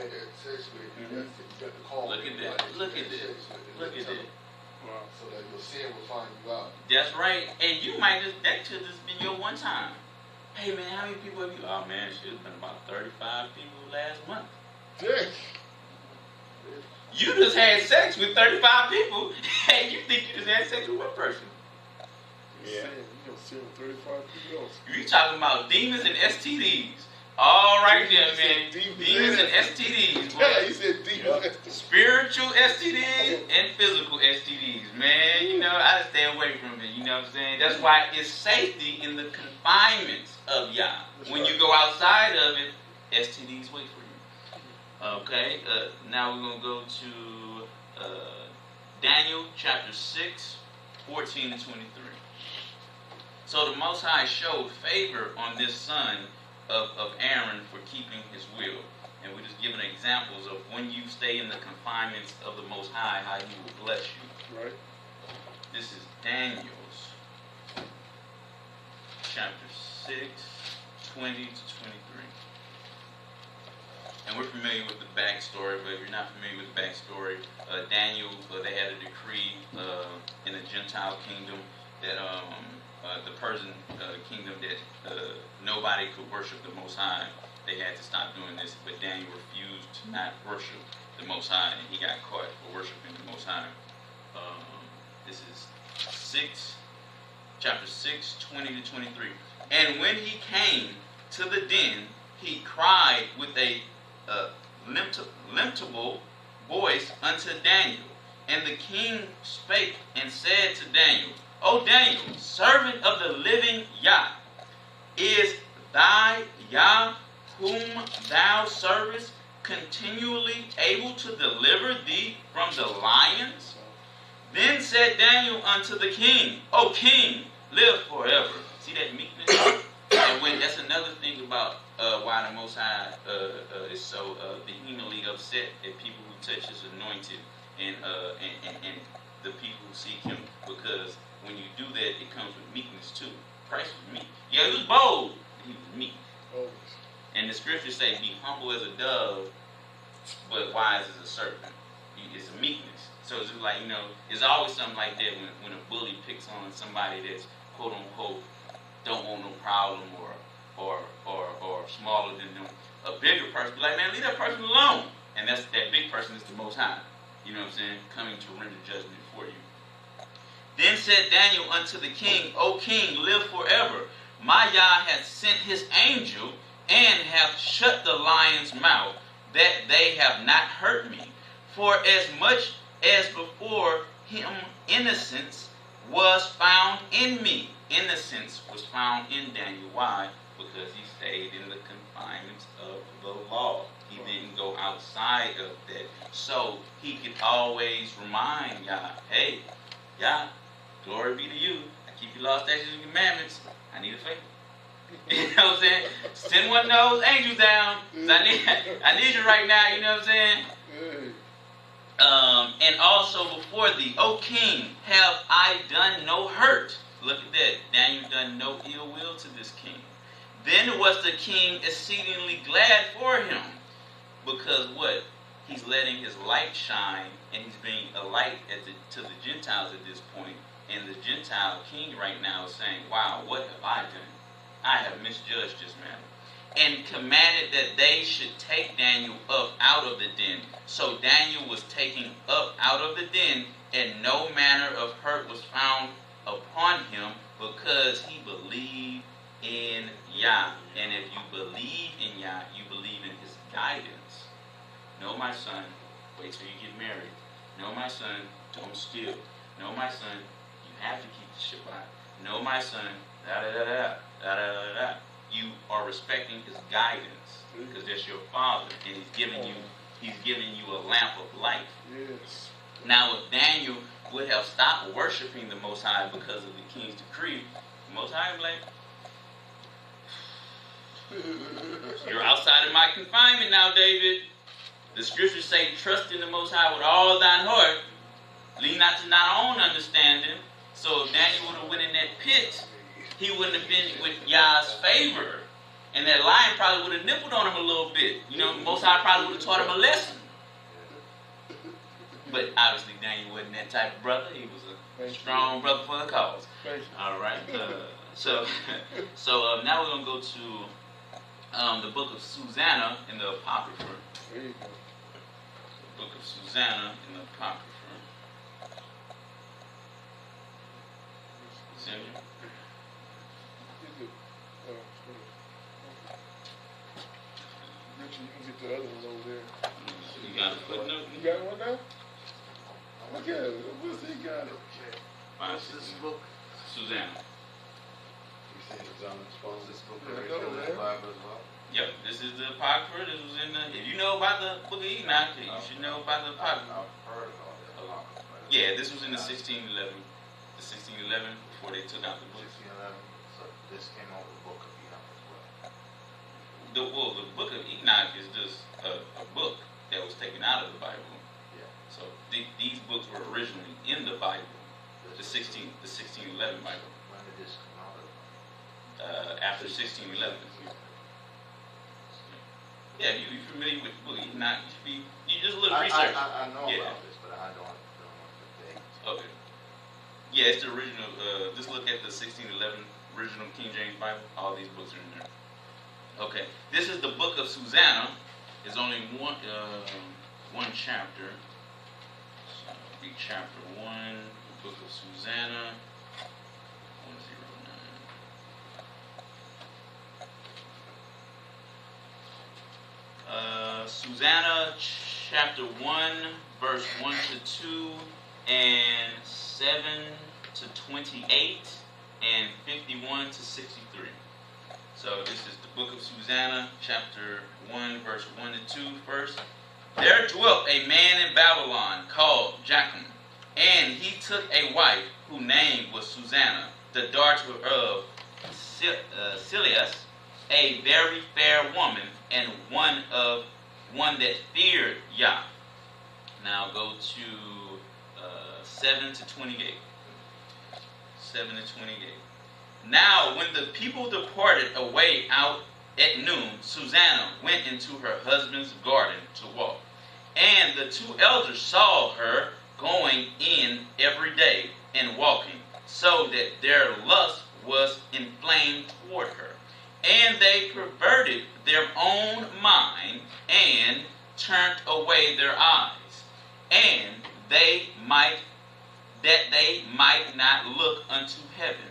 man that sexually, you got to call. Look at that. Look at that. Look at that. Wow. So that your sin will find you out. That's right. And you might that could just been your one time. Hey man, how many people have you? Oh man, shit, it's been about 35 people last month. Yeah. You just had sex with 35 people, and you think you just had sex with one person. Yeah. You gonna sin with 35 people else. You talking about demons and STDs. All right there, man. Demons and STDs. Yeah, you said demons. Spiritual STDs and physical STDs, man. You know, I just stay away from it. You know what I'm saying? That's why it's safety in the confinements of Yah. When you go outside of it, STDs wait for you. Okay, now we're going to go to Daniel chapter 6, 14 to 23. So the Most High showed favor on this son of Aaron for keeping his will. And we're just giving examples of when you stay in the confinements of the Most High, how he will bless you. Right. This is Daniel's chapter 6, 20 to 23. And we're familiar with the backstory, but if you're not familiar with the backstory, Daniel, they had a decree in the Gentile kingdom that the Persian kingdom that nobody could worship the Most High. They had to stop doing this, but Daniel refused to not worship the Most High, and he got caught for worshiping the Most High. This is chapter 6, 20 to 23. And when he came to the den, he cried with a lamentable voice unto Daniel. And the king spake and said to Daniel, O Daniel, servant of the living Yah, is thy Yah, whom thou servest, continually able to deliver thee from the lions? Then said Daniel unto the king, O king, live forever. See that meekness? And when that's another thing about why the Most High is so vehemently upset at people who touch his anointed and the people who seek him, because when you do that, it comes with meekness too. Christ was meek. Yeah, he was bold, but he was meek. Always. And the scriptures say, be humble as a dove, but wise as a serpent. It's a meekness. So it's just like, you know, there's always something like that when a bully picks on somebody that's quote unquote don't want no problem or smaller than them. A bigger person be like, man, leave that person alone. And that big person is the Most High. You know what I'm saying? Coming to render judgment for you. Then said Daniel unto the king, O king, live forever. My Yah hath sent his angel and hath shut the lion's mouth, that they have not hurt me. For as much as before him innocence was found in me. Innocence was found in Daniel. Why? Because he stayed in the confinements of the law. He didn't go outside of that. So he could always remind Yah, hey, Yah, glory be to you. I keep your law, statutes, and commandments. I need a favor. You know what I'm saying? Send one of those angels down. I need you right now. You know what I'm saying? And also before thee, O king, have I done no hurt? Look at that. Daniel done no ill will to this king. Then was the king exceedingly glad for him. Because what? He's letting his light shine, and he's being a light to the Gentiles at this point. And the Gentile king right now is saying, wow, what have I done? I have misjudged this matter. And commanded that they should take Daniel up out of the den. So Daniel was taken up out of the den, and no manner of hurt was found upon him, because he believed in Yah. And if you believe in Yah, you believe in his guidance. No, my son, wait till you get married. No, my son, don't steal. No, my son, you have to keep the Shabbat. No, my son, da-da-da-da-da. You are respecting his guidance, because that's your father, and he's giving you a lamp of life. Yes. Now, if Daniel would have stopped worshiping the Most High because of the king's decree, the Most High would be like, you're outside of my confinement now, David. The scriptures say, trust in the Most High with all thine heart. Lean not to thine own understanding. So if Daniel would have went in that pit, he wouldn't have been with Yah's favor. And that lion probably would have nibbled on him a little bit. You know, Most High probably would have taught him a lesson. But obviously Daniel wasn't that type of brother. He was a strong brother for the cause. All right. So now we're going to go to the book of Susanna in the Apocrypha. There you go. The book of Susanna in the Apocrypha. Samuel? Richard, you can get the other one over there. You got a footnote? You got one now? Look at it. What's he got it? What's this book? Susanna. You said it's on this book Yeah, I originally know, in man. the Bible as well? Yep, this is the Apocrypha. This was in the. If you know about the book of Enoch, you should know about the Apocrypha. I've heard about it a lot. Yeah, this was in the 1611. The 1611 before they took out the book. 1611, so this came out with the book of Enoch as well. The book of Enoch is just a book that was taken out of the Bible. Yeah. So these books were originally in the Bible, the 1611 Bible. When did this come out of the Bible? After 1611. Yeah, if you're familiar with the book of Enoch, you just a little research. I know Yeah. about this, but I don't know the date. Okay. Yeah, it's the original. Just look at the 1611 original King James Bible. All these books are in there. Okay, this is the book of Susanna. It's only one chapter. So read chapter 1, the book of Susanna. 109. Susanna, chapter 1, verse 1 to 2, and 7 to 28, and 51 to 63. So this is the book of Susanna, chapter 1, verse 1 to 2 first. There dwelt a man in Babylon called Jachin, and he took a wife whose name was Susanna, the daughter of Silias, a very fair woman, and one that feared Yah. Now go to 7 to 28. 7 to 28. Now, when the people departed away out at noon, Susanna went into her husband's garden to walk. And the two elders saw her going in every day and walking, so that their lust was inflamed toward her. And they perverted their own mind and turned away their eyes, and they might not look unto heaven,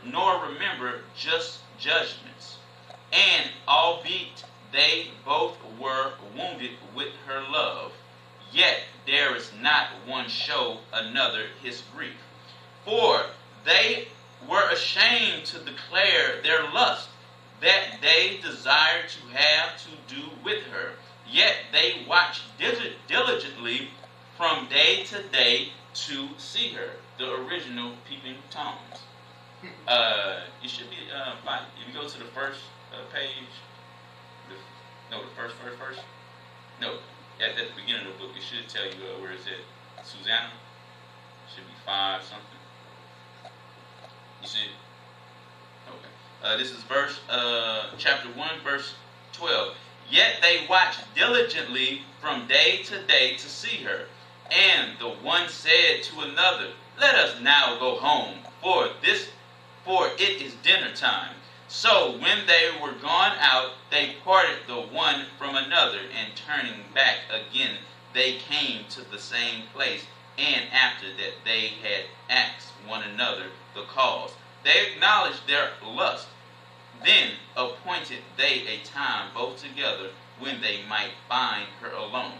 nor remember just judgments. And albeit they both were wounded with her love, yet there is not one show another his grief. For they were ashamed to declare their lust, that they desired to have to do with her. Yet they watched diligently from day to day to see her. The original Peeping Toms. It should be, if you go to the first page, the first. No, at the beginning of the book, it should tell you where it said Susanna. It should be 5 something. You see it? Okay. This is chapter 1, verse 12. Yet they watched diligently from day to day to see her. And the one said to another, Let us now go home, for it is dinner time. So when they were gone out, they parted the one from another, and turning back again, they came to the same place. And after that they had asked one another the cause, they acknowledged their lust. Then appointed they a time both together, when they might find her alone.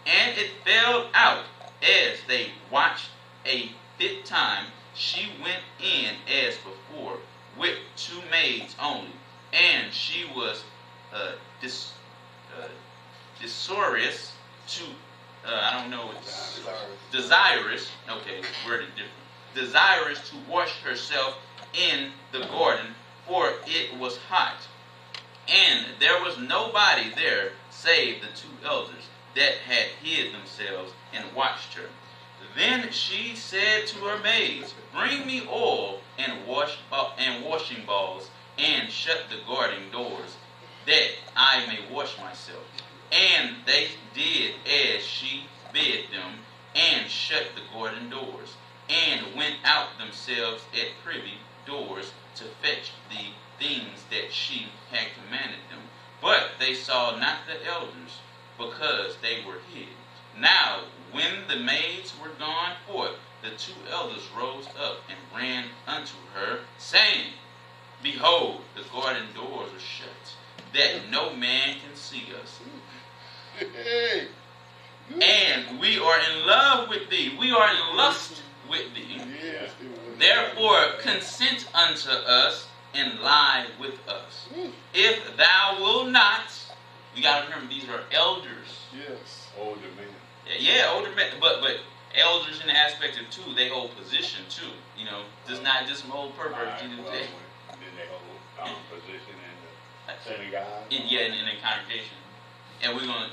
And it fell out, as they watched a fit time, she went in as before, with 2 maids only, and she was desirous to, I don't know, desirous, okay, worded different, desirous to wash herself in the garden, for it was hot. And there was nobody there save the 2 elders that had hid themselves and watched her. Then she said to her maids, "Bring me oil and washing balls, and shut the garden doors, that I may wash myself." And they did as she bid them, and shut the garden doors, and went out themselves at privy doors to fetch the things that she had commanded them. But they saw not the elders, because they were hid. Now, when the maids were gone forth, the two elders rose up and ran unto her, saying, "Behold, the garden doors are shut, that no man can see us. Hey. And we are in love with thee. We are in lust with thee. Yes, Therefore, consent unto us and lie with us. If thou wilt not," you got to remember, these are elders. yes. Older men. Yeah, older men, but elders in the aspect of too, they hold position too. You know, just not just some old pervert. Right, You know, well, then they hold position in the synagogue. in the congregation, and we're gonna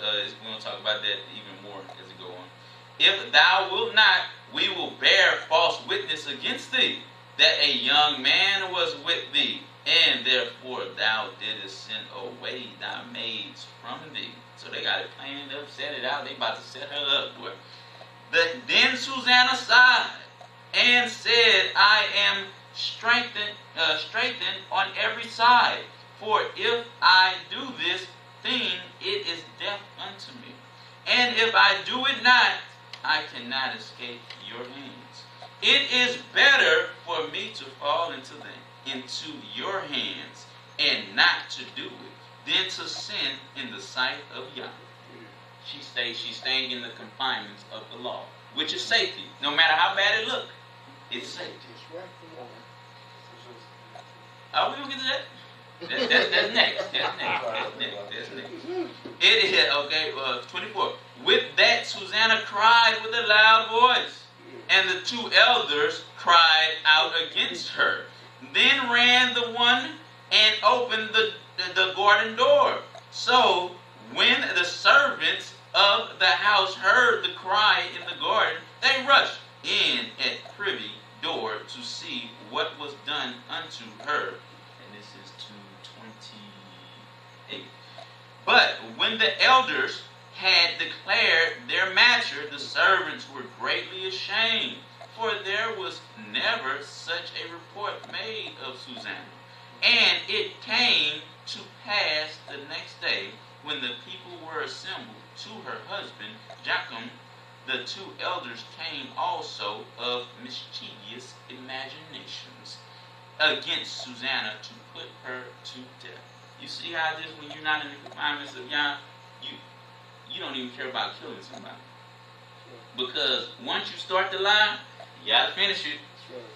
talk about that even more as we go on. "If thou wilt not, we will bear false witness against thee, that a young man was with thee, and therefore thou didst send away thy maids from thee." So they got it planned up, set it out. They about to set her up, boy. Then Susanna sighed and said, "I am strengthened on every side. For if I do this thing, it is death unto me. And if I do it not, I cannot escape your hands. It is better for me to fall into your hands and not to do it, than to sin in the sight of Yah." She's staying in the confinements of the law, which is safety. No matter how bad it looks, it's safety. That's right. Come on. Are we gonna get to that? That's next. That's next. It is okay. 24. With that, Susanna cried with a loud voice, and the two elders cried out against her. Then ran the one and opened the garden door. So when the servants of the house heard the cry in the garden, they rushed in at privy door to see what was done unto her. And this is 2:28. But when the elders had declared their matter, the servants were greatly ashamed, for there was never such a report made of Susanna. And it came to pass the next day, when the people were assembled to her husband Joachim, the two elders came also of mischievous imaginations against Susanna to put her to death. You see how this, when you're not in the confinements of Yah, you don't even care about killing somebody. Because once you start the lie, you gotta finish it.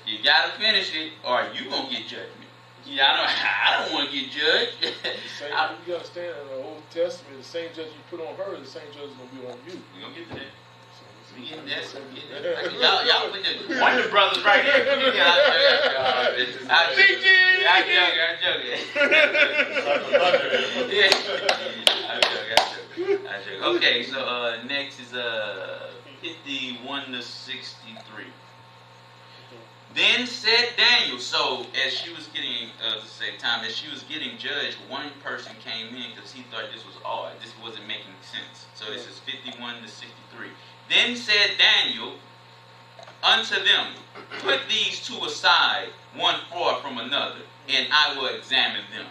You gotta finish it, or you gonna get judgment. Yeah, I don't want to get judged. You gotta stand in the Old Testament. The same judge you put on her, the same judge is gonna be on you. We're gonna get to that. We getting that. Y'all put the Wonder Brothers right here. I'm joking. Okay, so next is 51 to 63. Then said Daniel. So as she was getting as she was getting judged, one person came in because he thought this was odd. This wasn't making sense. So this is 51 to 63. Then said Daniel unto them, "Put these two aside, one far from another, and I will examine them."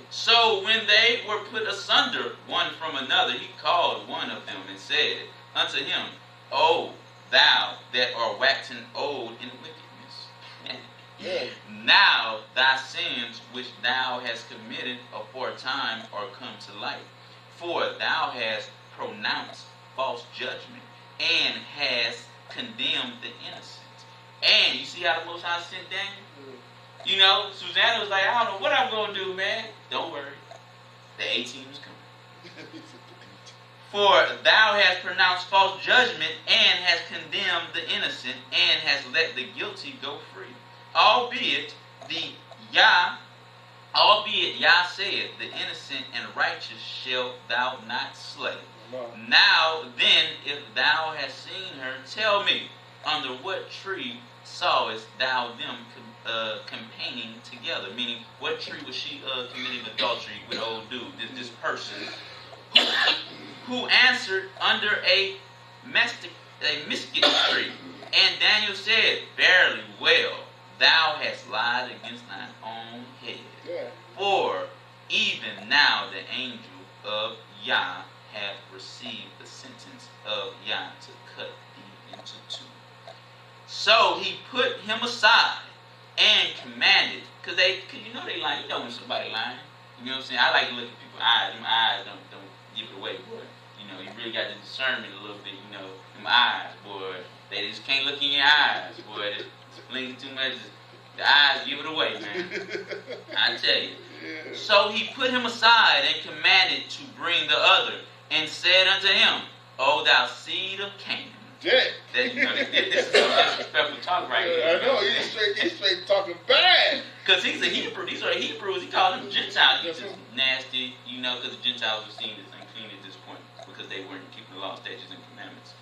So when they were put asunder one from another, he called one of them and said unto him, "O thou that art waxen old in wickedness, now thy sins which thou hast committed aforetime are come to light. For thou hast pronounced false judgment, and hast condemned the innocent." And you see how the Most High sent Daniel? You know, Susanna was like, "I don't know what I'm going to do, man." Don't worry. The A-team is coming. "For thou hast pronounced false judgment, and hast condemned the innocent, and hast let the guilty go free. Albeit Yah said, the innocent and righteous shalt thou not slay. Now then, if thou hast seen her, tell me, under what tree sawest thou them campaigning together? Meaning, what tree was she committing adultery with old dude, this person? Who answered, under a mesquite tree. And Daniel said, verily well, thou hast lied against thine own head. Yeah. For even now the angel of Yah hath received the sentence of Yah to cut thee into two. So he put him aside and commanded, because you know they lying. You know when somebody lying. You know what I'm saying? I like to look at people's eyes. Them eyes don't give it away, boy. You know, you really got the discernment a little bit. You know, them eyes, boy. They just can't look in your eyes, boy. It's blinking too much. The eyes give it away, man. I tell you. Yeah. So he put him aside and commanded to bring the other, and said unto him, O thou seed of Canaan. Yeah. That, you know, this is some disrespectful talk right here. I know, he's straight talking bad. Because he's a Hebrew. These are Hebrews. He called them Gentiles. He's just nasty, you know, because the Gentiles were seen as unclean at this point because they weren't keeping the law, statutes, and commandments.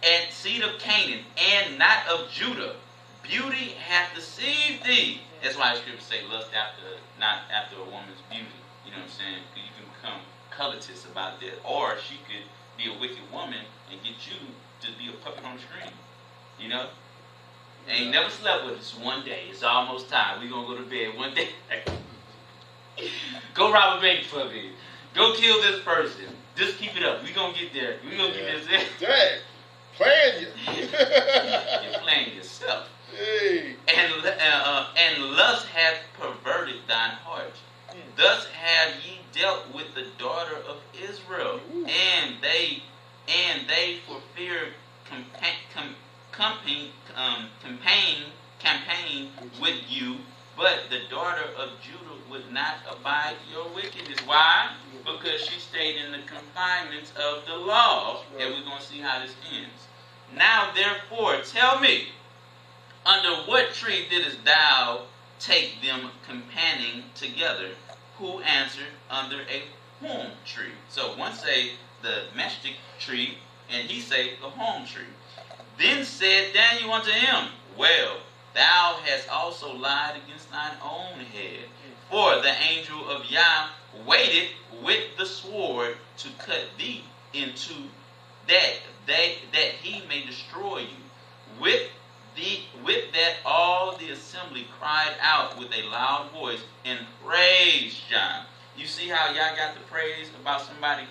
And seed of Canaan, and not of Judah, beauty hath deceived thee. That's why the scriptures say lust not after a woman's beauty. You know what I'm saying? Because you can become covetous about that. Or she could be a wicked woman and get you to be a puppet on the string. You know? Ain't never slept with us one day. It's almost time. We gonna go to bed one day. Go rob a bank for me. Go kill this person. Just keep it up. We gonna get there. We gonna get this. Dang. Playing you. You're playing yourself. Hey. And lust hath perverted thine heart. Thus have ye dealt with the daughter of Israel, and they for fear campaign with you, but the daughter of Judah would not abide your wickedness. Why? Because she stayed in the confinements of the law, and we're going to see how this ends. Now, therefore, tell me, under what tree didst thou take them campaigning together? Who answered, under a home tree. So one say the mesquite tree, and he say the home tree. Then said Daniel unto him, well, thou hast also lied against thine own head. For the angel of Yah waited with the sword to cut thee into that he may destroy you. With that all the assembly cried out with a loud voice and praised Yah. You see how y'all got the praise about somebody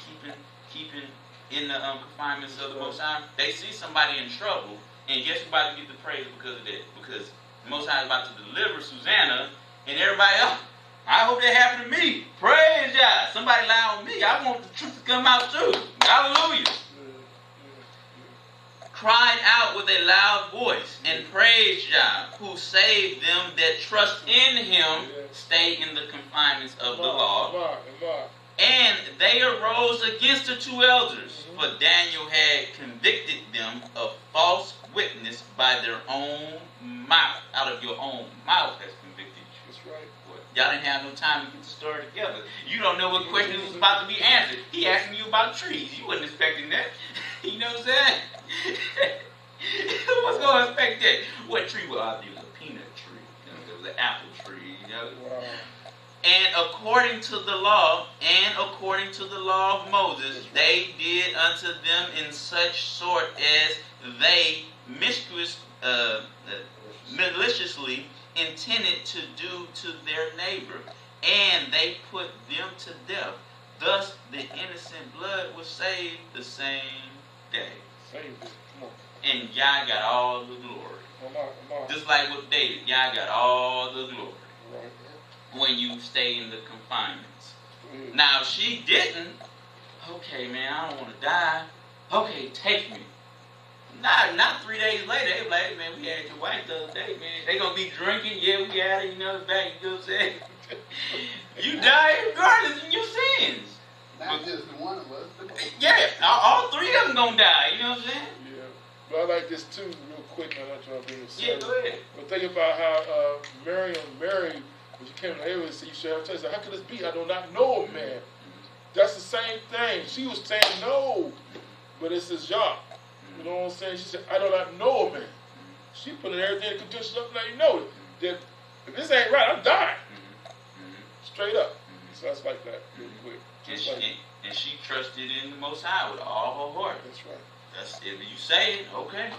keeping in the confinements of the Most High? They see somebody in trouble, and guess who about to get the praise because of that? Because the Most High is about to deliver Susanna, and everybody else, I hope that happened to me. Praise Yah. Somebody lie on me. I want the truth to come out too. Hallelujah. Cried out with a loud voice and praised Yah, who saved them that trust in him, stay in the confinements of the law. And they arose against the two elders, for Daniel had convicted them of false witness by their own mouth. Out of your own mouth has convicted you. That's right. Boy, y'all didn't have no time to get the story together. You don't know what question was about to be answered. He asking you about trees. You wasn't expecting that. You know what I'm saying? Who was going to expect that? What tree? Well, I believe it was a peanut tree. You know, it was an apple tree. You know? Wow. And according to the law, of Moses, they did unto them in such sort as they maliciously intended to do to their neighbor, and they put them to death. Thus the innocent blood was saved the same day. And Yah got all the glory. Just like with David, Yah got all the glory. When you stay in the confinements. Now, if she didn't, okay, man, I don't want to die. Okay, take me. Not 3 days later, they be like, hey, man, we had your wife the other day, man. They going to be drinking. Yeah, we had her, you know, back, you know what I'm saying? You die regardless of your sins. Not just the one of us. Yeah, all three of them going to die, you know what I'm saying? Yeah. But I like this, too, real quick. I'm not trying to bring this Yeah, go ahead. But think about how Mary, when she came to Aaron, said, you should have tested. How could this be? I do not know a man. That's the same thing. She was saying no, but it's his job. You know what I'm saying? She said, I do not know a man. She put in everything in condition up, let you know that if this ain't right, I'm dying. Straight up. So that's like that, real quick. And she trusted in the Most High with all her heart. That's right. That's if you say it, okay,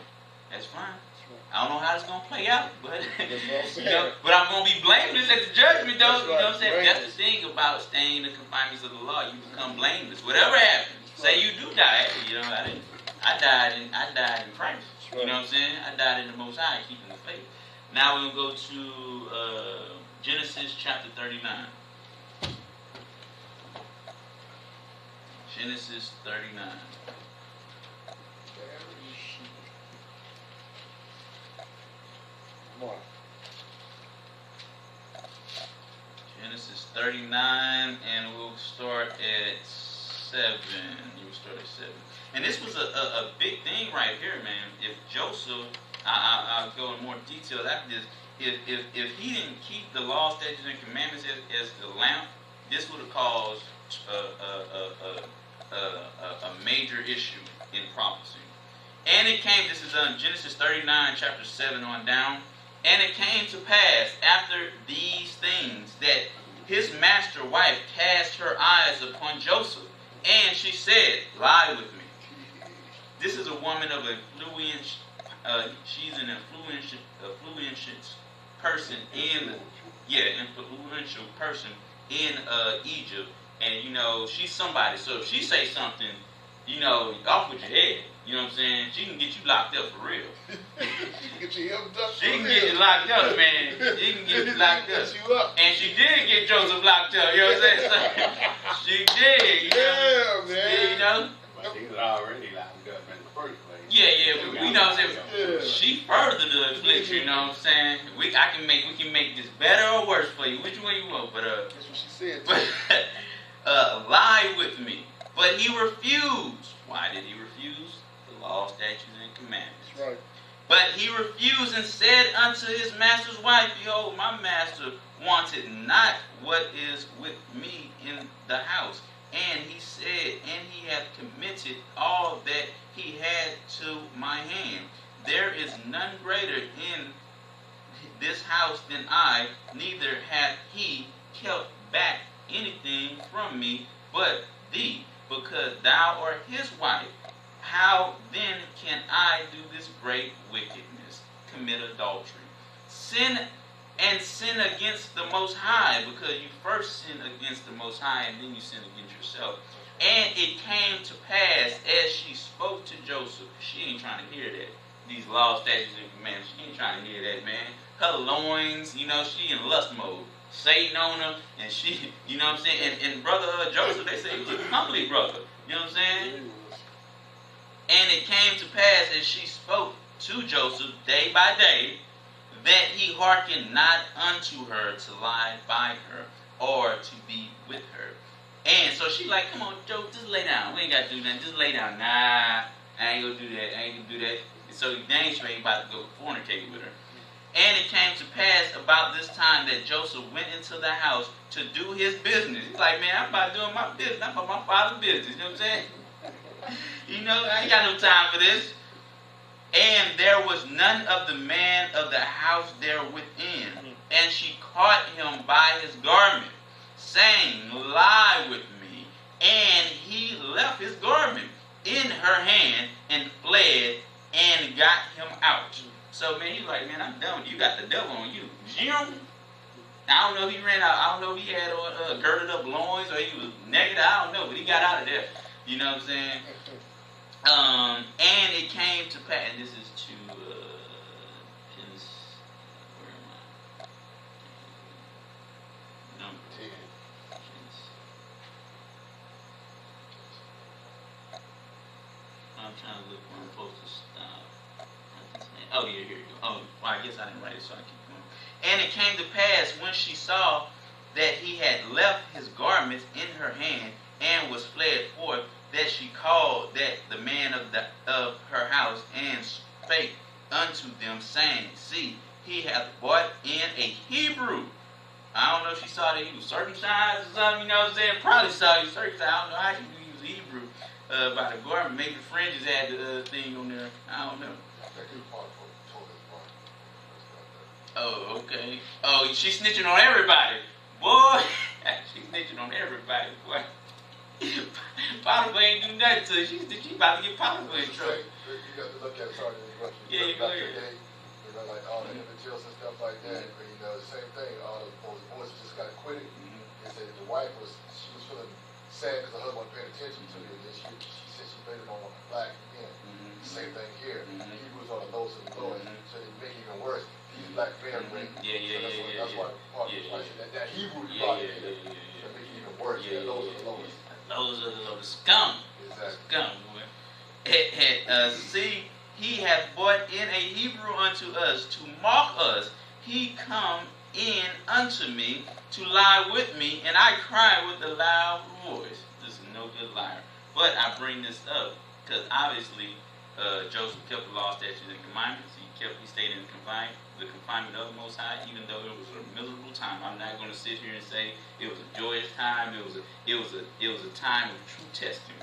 that's fine. That's right. I don't know how it's gonna play out, but That's what I'm saying. you know, but I'm gonna be blameless at the judgment, though. That's You know what I'm right. saying? Blameless. That's the thing about staying in the confinements of the law. You become blameless. Whatever happens, say you do die. You know, I died in Christ. That's right. You know what I'm saying? I died in the Most High, keeping the faith. Now we're gonna go to Genesis chapter 39. Genesis 39. Come on. Genesis 39, and we'll start at 7. You will start at 7. And this was a big thing right here, man. If Joseph, I'll go in more detail after this. If he didn't keep the law, statutes, and commandments as the lamp, this would have caused a major issue in prophecy. And it came, this is Genesis 39, chapter 7 on down. And it came to pass after these things that his master wife cast her eyes upon Joseph, and she said, lie with me. This is a woman of influence. She's an influential person influential person in Egypt, and you know she's somebody. So if she say something, you know, off with your head. You know what I'm saying? She can get you locked up for real. Get you hemmed up. She can get you locked up, man. She can get you locked up. Get you up. And she did get Joseph locked up. You know what I'm saying? She did. You know? Yeah, man. You know? But he was already locked up in the first place. Yeah. We know what I'm saying. Yeah. She furthered the affliction. You know what I'm saying? We can make this better or worse for you. Which way you want? But That's what she said. lie with me. But he refused. Why did he refuse? The law, statutes, and commandments. That's right. But he refused and said unto his master's wife, behold, my master wanted not what is with me in the house. And he said, and he hath committed all that he had to my hand. There is none greater in this house than I, neither hath he kept back anything from me but thee, because thou art his wife. How then can I do this great wickedness, commit adultery, sin against the Most High? Because you first sin against the Most High, and then you sin against yourself. And it came to pass as she spoke to Joseph. She ain't trying to hear that. These laws, statutes, and commandments. She ain't trying to hear that, man. Her loins, you know, she in lust mode. Satan on her, and she, you know what I'm saying? And brother Joseph, they say, he was a humbly brother. You know what I'm saying? And it came to pass as she spoke to Joseph day by day, that he hearkened not unto her to lie by her, or to be with her. And so she like, come on, Joe, just lay down. We ain't got to do nothing. Just lay down. Nah, I ain't gonna do that. I ain't gonna do that. And so dang sure ain't about to go fornicate with her. And it came to pass about this time that Joseph went into the house to do his business. He's like, man, I'm about doing my business. I'm about my father's business. You know what I'm saying? You know, I ain't got no time for this. And there was none of the man of the house there within. And she caught him by his garment, saying, lie with me. And he left his garment in her hand and fled and got him out. So, man, he's like, man, I'm done with you. You got the devil on you. I don't know if he ran out. I don't know if he had girded up loins or he was naked. I don't know, but he got out of there. You know what I'm saying? And it came to pass, and this is to Genesis, where am I? Number 10. I'm trying to look where I'm supposed to stop. Oh, yeah, here you go. Oh, well, I guess I didn't write it, so I keep going. And it came to pass when she saw that he had left his garments in her hand and was fled forth, that she called that the man of her house and spake unto them, saying, see, he hath brought in a Hebrew. I don't know if she saw that he was circumcised or something, you know what I'm saying? Probably saw he was circumcised. I don't know how she knew he was Hebrew. by the garment. Maybe the fringes had the thing on there. I don't know. Oh, okay. Oh, she's snitching on everybody. Boy, she's snitching on everybody. Boy. Potiphar ain't do nothing to her. She about to get Potiphar in trouble. You got to look at it, sorry to interrupt you. Yeah, you go ahead. Today, you know, like all the images and stuff like that, but you know, the same thing, all the boys just got acquitted. They said the wife she was feeling sad because the husband wasn't paying attention to her, and then she said she blamed it on black men. Same thing here. Hebrews are the lowest of the lowest, so they make it even worse. These black men bring. That's why part of that Hebrew part of it, to make it even worse. Those are the lowest. Those are the lowest. Scum. Exactly. Scum, boy. See, he hath brought in a Hebrew unto us to mock us. He come in unto me to lie with me, and I cry with a loud voice. This is no good liar. But I bring this up because obviously Joseph kept the law, statutes, and commandments. He stayed in the confinement of the Most High, even though it was a miserable time. I'm not going to sit here and say it was a joyous time. It was a time of true testing.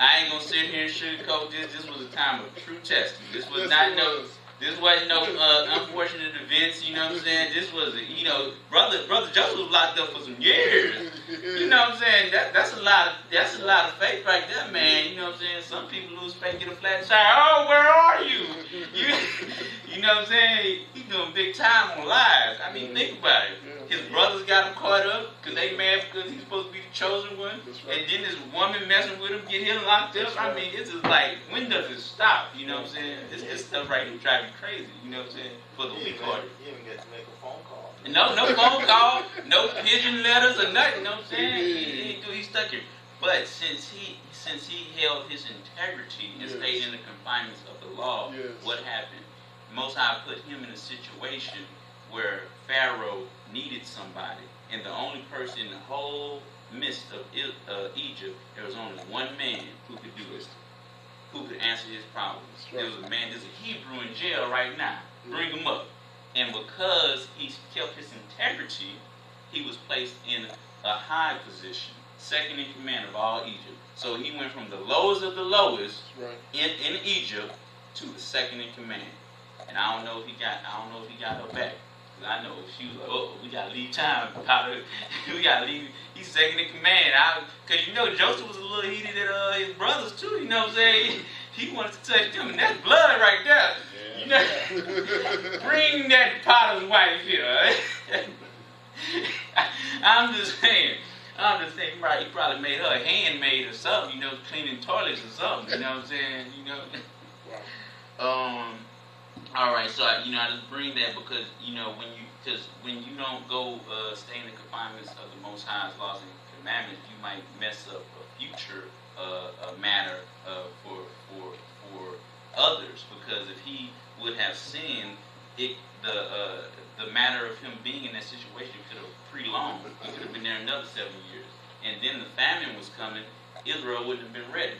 I ain't gonna sit here and sugarcoat this. This was a time of true testing. This was not no. This wasn't no unfortunate events. You know what I'm saying? This was, brother Joseph was locked up for some years. You know what I'm saying? That's a lot of faith right there, man. You know what I'm saying? Some people lose faith, get a flat tire. Oh, where are you? You know what I'm saying? He's doing big time on lives. I mean, think about it. His brothers got him caught up because they mad because he's supposed to be the chosen one. And then this woman messing with him, get him locked up. I mean, it's just like, when does it stop? You know what I'm saying? This stuff right here driving crazy, you know what I'm saying? For the weak-hearted. You didn't get to make a phone call. No phone call, no pigeon letters or nothing, you know what I'm saying? He stuck here. But since he held his integrity and stayed in the confinements of the law, what happened? Most High put him in a situation where Pharaoh needed somebody, and the only person in the whole midst of Egypt, there was only one man who could do it, who could answer his problems. There was a man, there's a Hebrew in jail right now. Bring him up. And because he kept his integrity, he was placed in a high position, second in command of all Egypt. So he went from the lowest of the lowest in Egypt to the second in command. And I don't know if he got her back. Because I know she was like, oh, we gotta leave time. We gotta leave. He's second in command. Because Joseph was a little heated at his brothers too. You know what I'm saying? He wanted to touch them, and that's blood right there. Bring that Potter's wife here. I'm just saying, right? He probably made her a handmaid or something, cleaning toilets or something. You know what I'm saying? All right, so I just bring that because when you don't go stay in the confinements of the Most High's laws and commandments, you might mess up a future matter for others. Because if he would have sinned, the matter of him being in that situation could have prolonged. He could have been there another 7 years, and then the famine was coming. Israel wouldn't have been ready.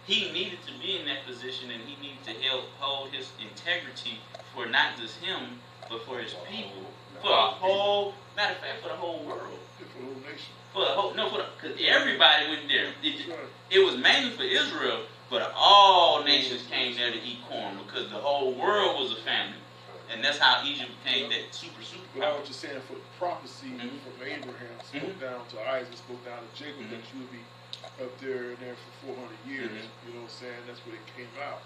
He needed to be in that position, and he needed to help hold his integrity for not just him, but for his people, for a whole, matter of fact, for the whole world, for the whole nation, because everybody went there. It was mainly for Israel, but all nations came there to eat corn because the whole world was a family, and that's how Egypt became that super But I was just saying, for the prophecy from Abraham spoke down to Isaac, spoke down to Jacob, that you would be up there and there for 400 years. You know what I'm saying? That's where it came out.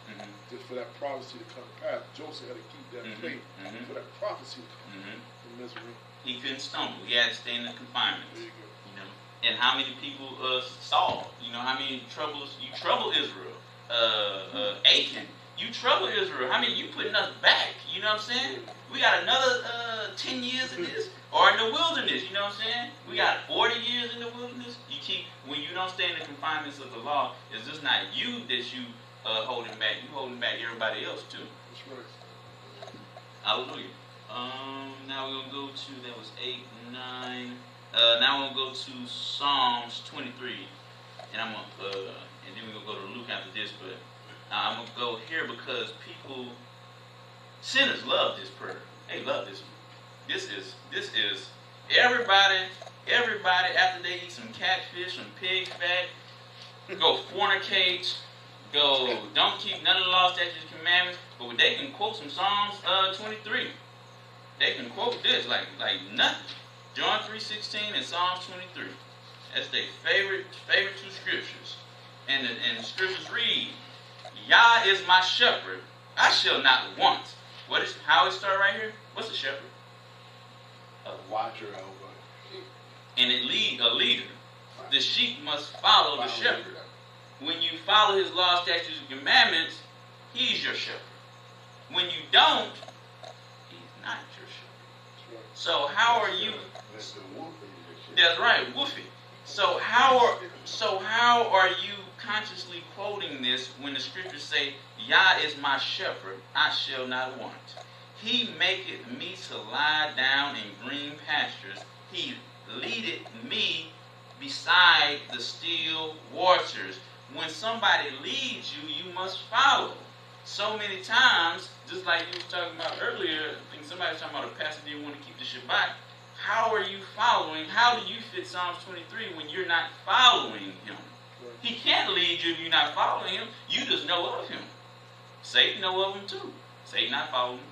Just for that prophecy to come to pass. Joseph had to keep that faith for that prophecy to come from misery. He couldn't stumble. He had to stay in the confinement. There you go. And how many people Saul? How many troubles? You trouble Israel. Achan, you trouble Israel. How many? You putting us back. You know what I'm saying? We got another 10 years in this. Or in the wilderness, you know what I'm saying? We got 40 years in the wilderness. When you don't stay in the confinements of the law, it's just not you that you holding back. You holding back everybody else too. That's right. Hallelujah. Now we're gonna go to, that was 8, 9. Now we're gonna go to Psalms 23, and then we're gonna go to Luke after this. But I'm gonna go here because sinners love this prayer. They love this one. This is everybody after they eat some catfish, some pig fat, go fornicate, go don't keep none of the law, statutes, and commandments. But they can quote some Psalms 23. They can quote this like nothing. John 3:16 and Psalms 23. That's their favorite two scriptures. And the scriptures read, Yah is my shepherd, I shall not want. How it start right here? What's a shepherd? A watcher over. And a leader. The sheep must follow the shepherd. When you follow his law, statutes, and commandments, he's your shepherd. When you don't, he's not your shepherd. So how are you? That's right, Woofy. So how are you consciously quoting this when the scriptures say, Yah is my shepherd, I shall not want. He maketh me to lie down in green pastures. He leadeth me beside the still waters. When somebody leads you, you must follow. So many times, just like you was talking about earlier, I think somebody was talking about a pastor didn't want to keep the Shabbat. How are you following? How do you fit Psalms 23 when you're not following him? He can't lead you if you're not following him. You just know of him. Satan know of him too. Satan not following him.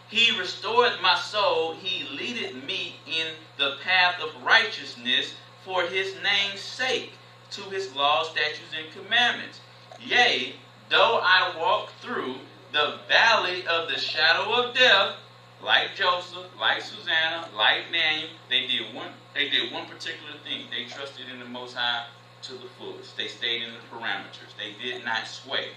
He restored my soul. He leadeth me in the path of righteousness for his name's sake, to his laws, statutes, and commandments. Yea, though I walk through the valley of the shadow of death, like Joseph, like Susanna, like Daniel, they did one particular thing. They trusted in the Most High to the fullest. They stayed in the parameters. They did not sway.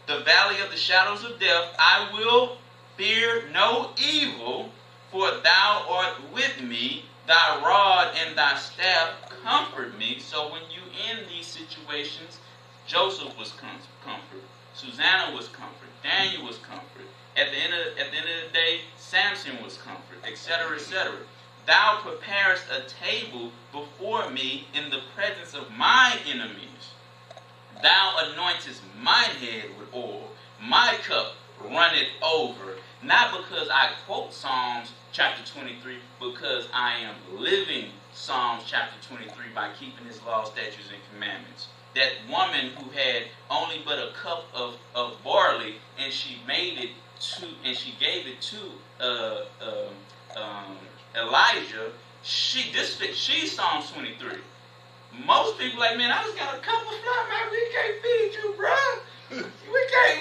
The valley of the shadows of death, I will fear no evil, for thou art with me. Thy rod and thy staff comfort me. So when you in these situations, Joseph was comfort. Susanna was comfort. Daniel was comfort. At the end of the day, Samson was comfort, etc., etc. Thou preparest a table before me in the presence of my enemies. Thou anointest mine head with oil. My cup runneth over. Not because I quote Psalms chapter 23, because I am living Psalms chapter 23 by keeping his laws, statutes, and commandments. That woman who had only but a cup of barley, and she gave it to Elijah. She's Psalms 23. Most people like, man, I just got a cup of flour, man. We can't feed you, bruh. We can't.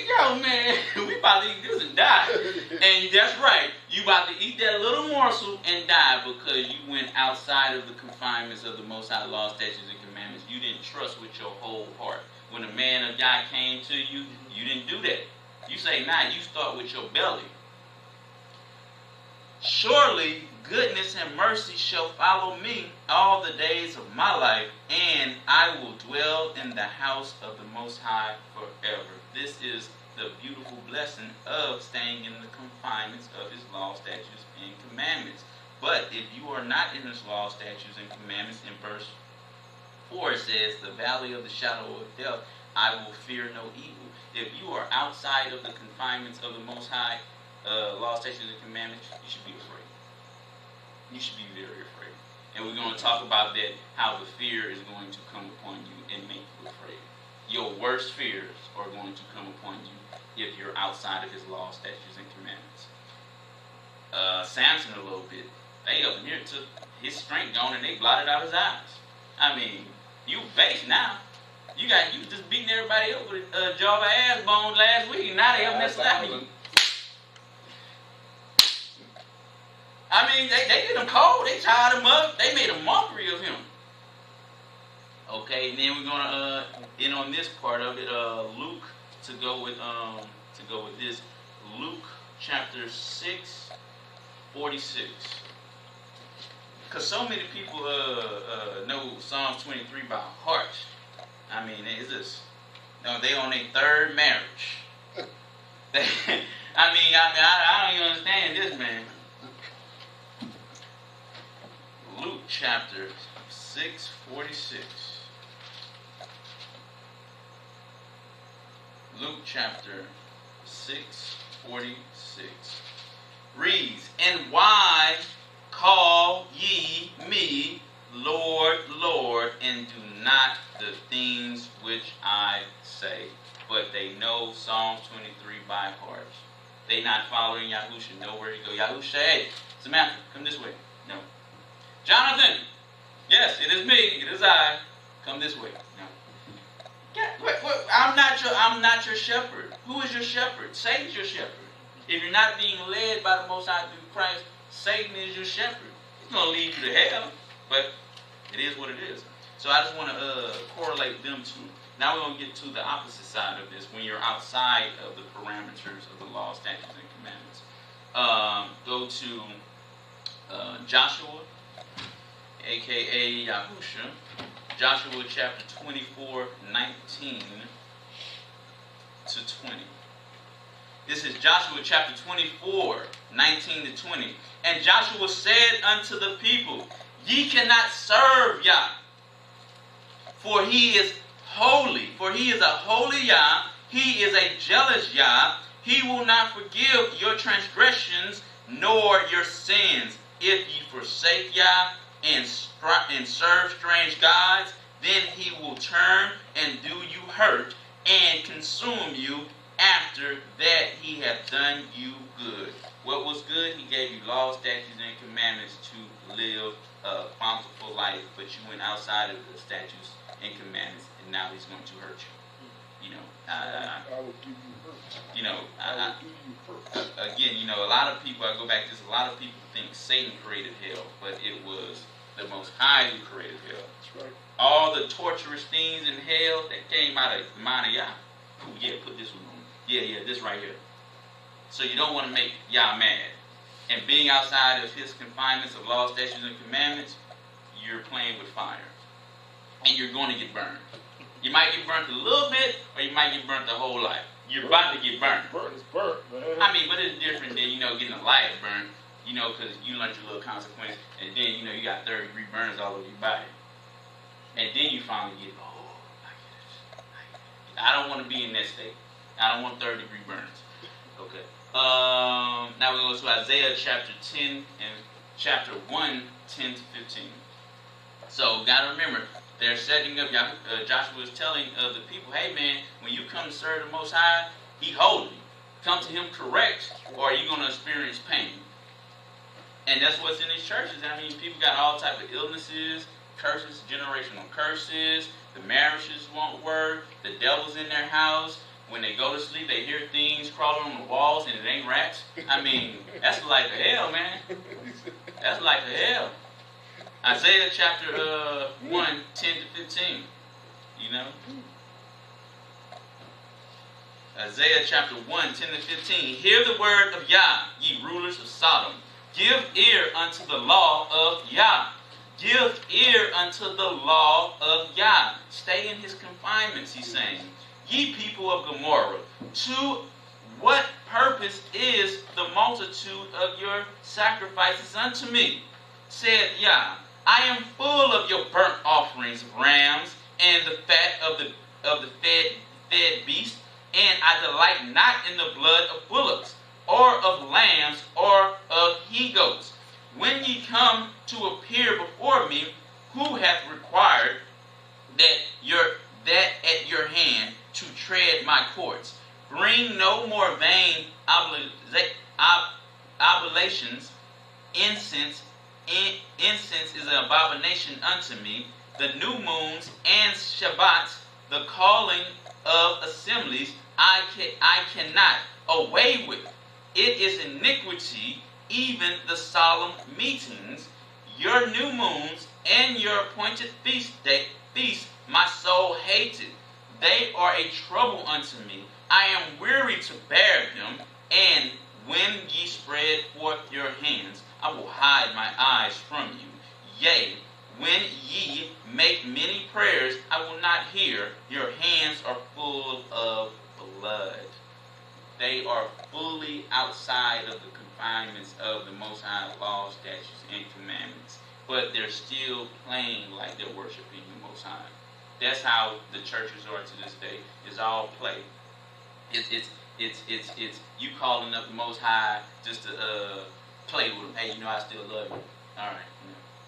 Yo, man, we about to eat this and die. And that's right. You about to eat that little morsel and die because you went outside of the confinements of the Most High law, statutes, and commandments. You didn't trust with your whole heart. When the man of God came to you, you didn't do that. You say, nah, you start with your belly. Surely goodness and mercy shall follow me all the days of my life, and I will dwell in the house of the Most High forever. This is the beautiful blessing of staying in the confinements of his law, statutes, and commandments. But if you are not in his law, statutes, and commandments, in verse 4 it says, the valley of the shadow of death, I will fear no evil. If you are outside of the confinements of the Most High law, statutes, and commandments, you should be afraid. You should be very afraid. And we're going to talk about that, how the fear is going to come upon you and make you afraid. Your worst fears are going to come upon you if you're outside of his law, statutes, and commandments. Samson a little bit. They up in here took his strength gone and they blotted out his eyes. I mean, you base now. You just beating everybody up with a jaw of ass bone last week, and now they up messing up you. I mean, they did him cold. They tied him up. They made a mockery of him. Okay, and then we're gonna end on this part of it. Luke to go with this. Luke chapter 6:46. Because so many people know Psalms 23 by heart. I mean, it's just, they on their third marriage. I don't even understand this, man. Luke chapter 6:46. Luke chapter 6:46 reads, and why call ye me Lord, Lord, and do not the things which I say, but they know Psalm 23 by heart. They not following Yahusha, know where he go. Yahusha, hey, Samantha, come this way. No. Jonathan, yes, it is me, it is I. Come this way. No. I'm not your shepherd. Who is your shepherd? Satan's your shepherd. If you're not being led by the Most High through Christ, Satan is your shepherd. He's going to lead you to hell, but it is what it is. So I just want to correlate them two. Now we're going to get to the opposite side of this. When you're outside of the parameters of the law, statutes, and commandments. Go to Joshua, a.k.a. Yahusha. Joshua chapter 24, 19 to 20. This is Joshua chapter 24, 19 to 20. And Joshua said unto the people, Ye cannot serve Yah, for he is holy. For he is a holy Yah. He is a jealous Yah. He will not forgive your transgressions nor your sins. If ye forsake Yah and serve strange gods, then he will turn and do you hurt and consume you after that he hath done you good. What was good? He gave you laws, statutes, and commandments to live a bountiful life, but you went outside of the statutes and commandments, and now he's going to hurt you. I will give you hurt. I will give you hurt. Again, a lot of people, I go back to this, a lot of people think Satan created hell, but it was the Most High who created hell. That's right. All the torturous things in hell that came out of the mind of Yah. Oh, yeah, put this one on. Yeah, this right here. So you don't want to make Yah mad. And being outside of his confinements of laws, statutes, and commandments, you're playing with fire. And you're going to get burned. You might get burnt a little bit, or you might get burnt the whole life. You're about to get burned. It's burnt, man. But it's different than, getting a life burn, because you learned your little consequence, and then, you got 30-degree burns all over your body. And then you finally get, I get it. I don't want to be in that state. I don't want 30-degree burns. Okay. Now we go to Isaiah chapter 10 and chapter 1, 10 to 15. So, got to remember, they're setting up, Joshua is telling the people, hey man, when you come to serve the Most High, He holy. Come to Him correct, or are you going to experience pain? And that's what's in these churches. People got all type of illnesses, curses, generational curses, the marriages won't work, the devil's in their house. When they go to sleep, they hear things crawling on the walls, and it ain't rats. That's like the hell, man. That's like the hell. Isaiah chapter 1, 10 to 15. Isaiah chapter 1, 10 to 15. Hear the word of Yah, ye rulers of Sodom. Give ear unto the law of Yah. Give ear unto the law of Yah. Stay in his confinements, he's saying. Ye people of Gomorrah, to what purpose is the multitude of your sacrifices unto me? Said Yah, I am full of your burnt offerings of rams and the fat of the fed beast, and I delight not in the blood of bullocks, or of lambs, or of he-goats. When ye come to appear before me, who hath required that at your hand to tread my courts? Bring no more vain oblations. Incense is an abomination unto me. The new moons and Shabbats, the calling of assemblies, I cannot away with. It is iniquity, even the solemn meetings. Your new moons and your appointed feasts, my soul hated. They are a trouble unto me. I am weary to bear them. And when ye spread forth your hands, I will hide my eyes from you. Yea, when ye make many prayers, I will not hear. Your hands are full of blood. They are fully outside of the confinements of the Most High laws, statutes, and commandments. But they're still playing like they're worshiping the Most High. That's how the churches are to this day. It's all play. It's you calling up the Most High just to play with him. Hey, I still love you. All right,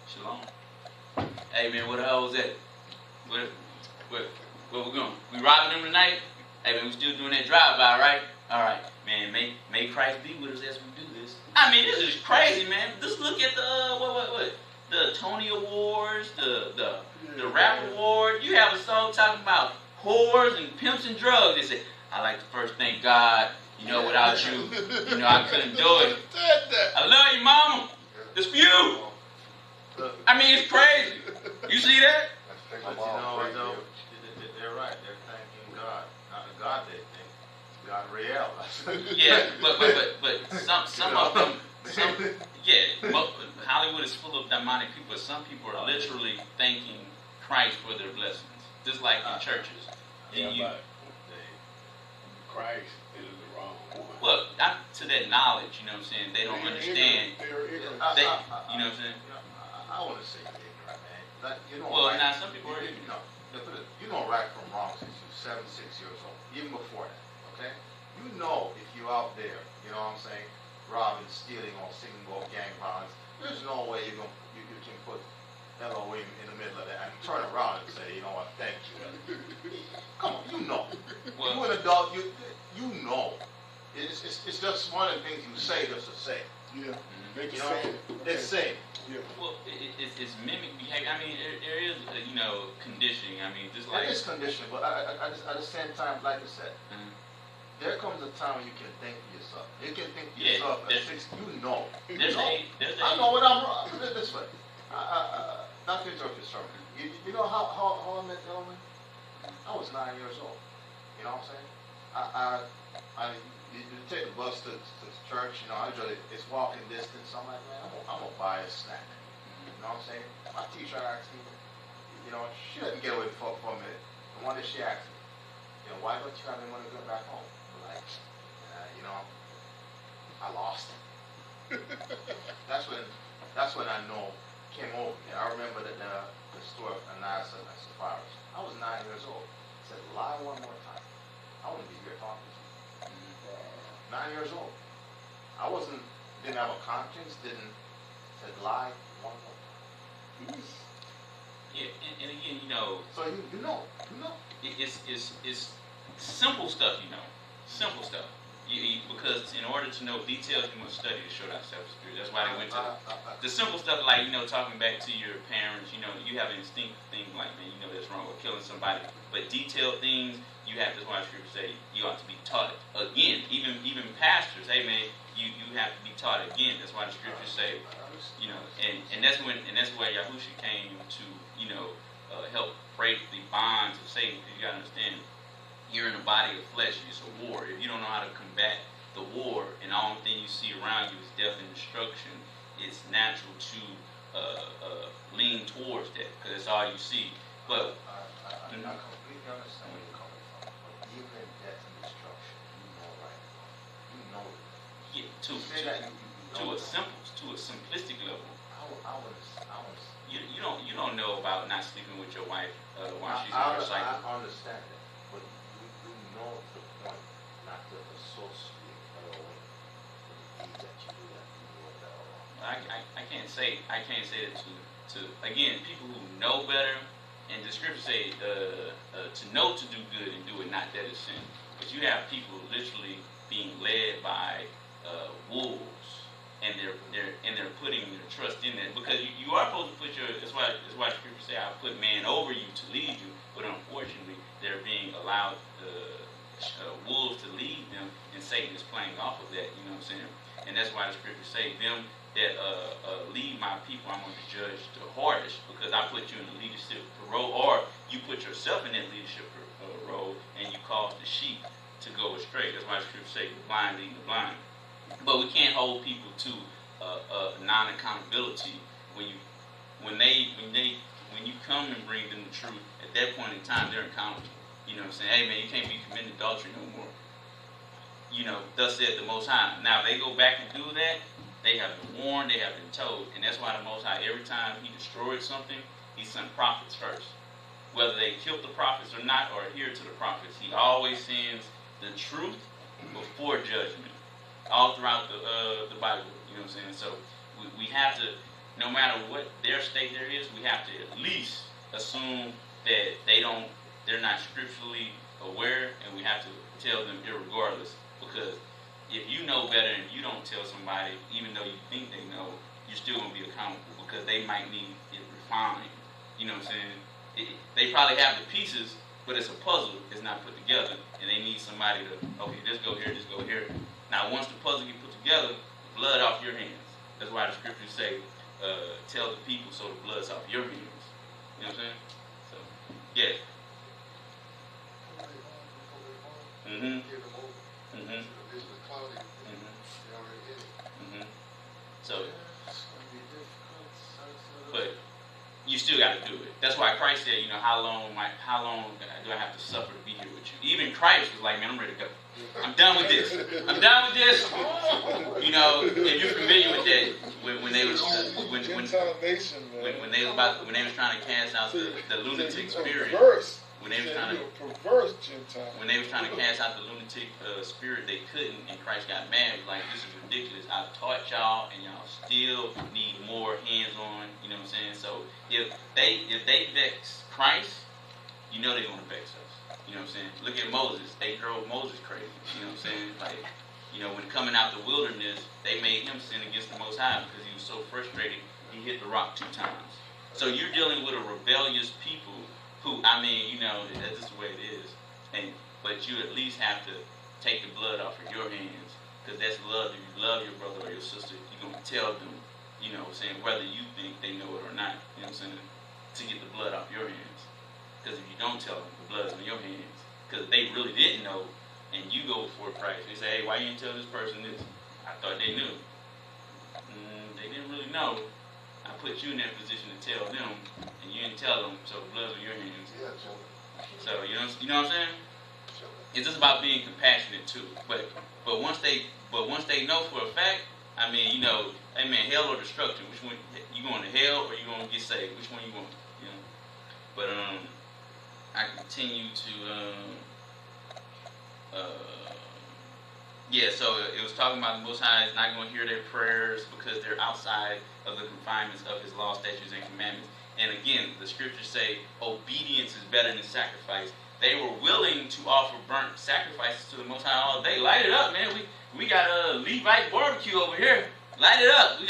shalom. Hey man, what the hell was that? Where we going? We robbing them tonight? Hey, man, we still doing that drive-by, right? All right, man. May Christ be with us as we do this. I mean, this is crazy, man. Just look at the the Tony Awards, the Rap Award. You have a song talking about whores and pimps and drugs. They say, I like to first thank God. You know, without you, I couldn't do it. I love you, mama. It's for you. I mean, it's crazy. You see that? But you know, though, they're right. They're thanking God, not the God they think. God real. Yeah, but some of them, but Hollywood is full of demonic people. Some people are literally thanking Christ for their blessings, just like in churches. But Christ is the wrong one. Well, not to that knowledge, you know what I'm saying? They don't understand. They're ignorant. You know what I'm saying? I want to say ignorant, man. Like, Well, now some people are ignorant. You know right from wrong since you're 7, 6 years old, even before that, okay? You know if you're out there, you know what I'm saying, robbing, stealing, or singing or gang violence, there's no way you can put LOE in the middle of that and turn around and say, you know what, thank you. Come on, you know. Well, You're an adult, you know. It's just one of the things you say just to say. Yeah. Make it You know, it's saying. Yeah. well, it's mimic behavior. I mean, there is, conditioning. I mean, just like... It is conditioning, but at the same time, like I said, there comes a time when you can think for yourself. You can think for yourself at 6, you know. I know what I'm wrong. Put it this way. Not to interrupt your sermon. You know how I met Elman? I was 9 years old. You know what I'm saying? You take the bus to church, it's walking distance. I'm like, man, I'm going to buy a snack. You know what I'm saying? My teacher asked me, she didn't get away for a minute. And one day she asked me, why don't you have any money to go back home? I'm like, I lost it. That's when I know came over me. I remember the story of Ananias and Sapphira. I was 9 years old. I said, lie one more time. I want to be here talking to you. 9 years old. I didn't have a conscience, said lie one more time. Yeah, and again, So you know. it's simple stuff, simple stuff. Because in order to know details, you must study to show thyself spirit. That's why they went to the simple stuff, like talking back to your parents. You have an instinctive thing like, man, that's wrong with killing somebody. But detailed things, you have. That's why the scripture say you ought to be taught again. Even pastors, hey man, you have to be taught again. That's why the scriptures say, and that's where Yahusha came to help break the bonds of Satan. Because you got to understand, you're in the body of flesh. It's a war. If you don't know how to combat the war, and the only thing you see around you is death and destruction, it's natural to lean towards that because that's all you see. But I completely understand where you're coming from. But even in death and destruction, you know right. You know it. yeah, To a simplistic level. I was. You don't know about not sleeping with your wife while she's in her cycle. I understand that, but you know the point not to associate LOA with the deeds that you do that you know that are wrong. I can't say that to again people who know better, and the scripture say to know to do good and do it not, that is sin. But you have people literally being led by wolves. And they're putting their trust in that because you are supposed to put that's why the scripture say I put man over you to lead you, but unfortunately they're being allowed wolves to lead them, and Satan is playing off of that. You know what I'm saying? And that's why the scripture say them that lead my people I'm going to judge the hardest because I put you in the leadership role, or you put yourself in that leadership role and you cause the sheep to go astray. That's why the scripture say the blind leading the blind. But we can't hold people to non-accountability when you come and bring them the truth. At that point in time, they're accountable. You know what I'm saying? Hey man, you can't be committing adultery no more. Thus said the Most High. Now if they go back and do that, they have been warned, they have been told, and that's why the Most High, every time He destroyed something, He sent prophets first. Whether they killed the prophets or not, or adhere to the prophets, He always sends the truth before judgment. All throughout the Bible, you know what I'm saying? So we have to, no matter what their state there is, we have to at least assume that they're not scripturally aware, and we have to tell them irregardless, because if you know better and you don't tell somebody, even though you think they know, you're still going to be accountable, because they might need it refined. You know what I'm saying? They probably have the pieces, but it's a puzzle. It's not put together, and they need somebody to, okay, just go here, just go here. Now, once the puzzle gets put together, blood off your hands. That's why the scriptures say, tell the people so the blood's off your hands. You know what I'm saying? So, yeah. Mm-hmm. Mm-hmm. So, but you still got to do it. That's why Christ said, you know, how long do I have to suffer to be here with you? Even Christ was like, man, I'm ready to go. I'm done with this. I'm done with this. You know, if you're familiar with that, when they was when they was trying to cast out the lunatic spirit. When they was trying to cast out the lunatic spirit, they couldn't, and Christ got mad. Like, this is ridiculous. I've taught y'all, and y'all still need more hands-on. You know what I'm saying? So if they vex Christ, you know they're gonna vex us. You know what I'm saying? Look at Moses. They drove Moses crazy. You know what I'm saying? Like, you know, when coming out the wilderness, they made him sin against the Most High because he was so frustrated. He hit the rock 2 times. So you're dealing with a rebellious people. Who, I mean, you know, that's just the way it is. But you at least have to take the blood off of your hands, because that's love. If you love your brother or your sister, you're going to tell them, you know, saying whether you think they know it or not, you know what I'm saying, to get the blood off your hands. Because if you don't tell them, the blood's on your hands. Because they really didn't know, and you go before Christ. They say, hey, why you didn't tell this person this? I thought they knew. They didn't really know. I put you in that position to tell them, and you didn't tell them, so the blood's on your hands. Yeah, sure. So you know what I'm saying? Sure. It's just about being compassionate too. But once they know for a fact, I mean, you know, hey man, hell or destruction, which one you going to hell or you going to get saved? Which one you going? You know. But I continue to yeah, so it was talking about the Most High is not going to hear their prayers because they're outside of the confinements of His law, statutes, and commandments. And again, the scriptures say obedience is better than sacrifice. They were willing to offer burnt sacrifices to the Most High all day. Light it up, man. We got a Levite barbecue over here. Light it up. We